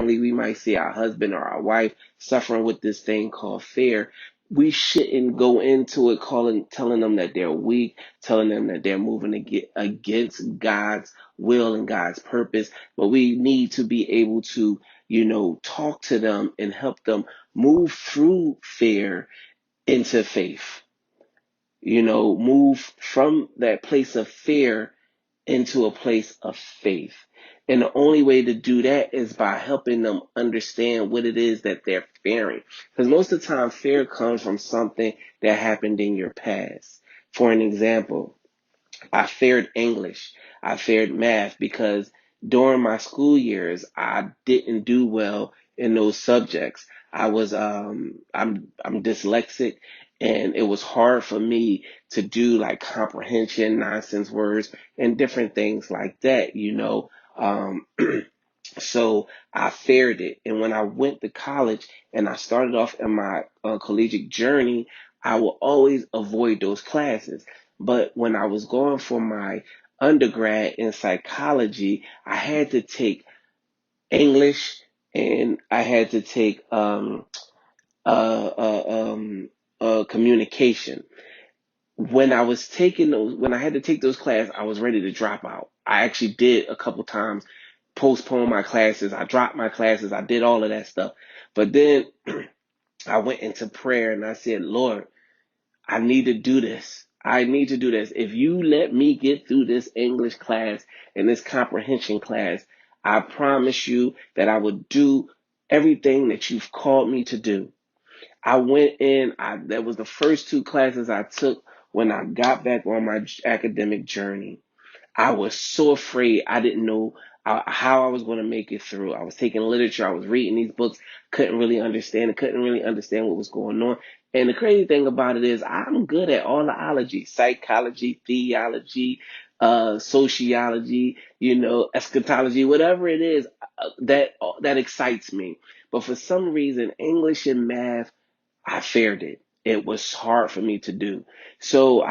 family, we might see our husband or our wife suffering with this thing called fear. We shouldn't go into it telling them that they're weak, telling them that they're moving against God's will and God's purpose. But we need to be able to, talk to them and help them move through fear into faith. Move from that place of fear into a place of faith. And the only way to do that is by helping them understand what it is that they're fearing. Because most of the time, fear comes from something that happened in your past. For an example, I feared English. I feared math because during my school years, I didn't do well in those subjects. I'm dyslexic, and it was hard for me to do like comprehension, nonsense words, and different things like that. So I feared it. And when I went to college and I started off in my collegiate journey, I will always avoid those classes. But when I was going for my undergrad in psychology, I had to take English and I had to take communication. When I had to take those classes, I was ready to drop out. I actually did a couple times postpone my classes. I dropped my classes. I did all of that stuff. But then I went into prayer and I said, Lord, I need to do this. I need to do this. If you let me get through this English class and this comprehension class, I promise you that I will do everything that you've called me to do. I went in, that was the first two classes I took when I got back on my academic journey. I was so afraid. I didn't know how I was going to make it through. I was taking literature. I was reading these books. Couldn't really understand it. Couldn't really understand what was going on. And the crazy thing about it is I'm good at all the ology, psychology, theology, sociology, eschatology, whatever it is that excites me. But for some reason, English and math, I feared it. It was hard for me to do. So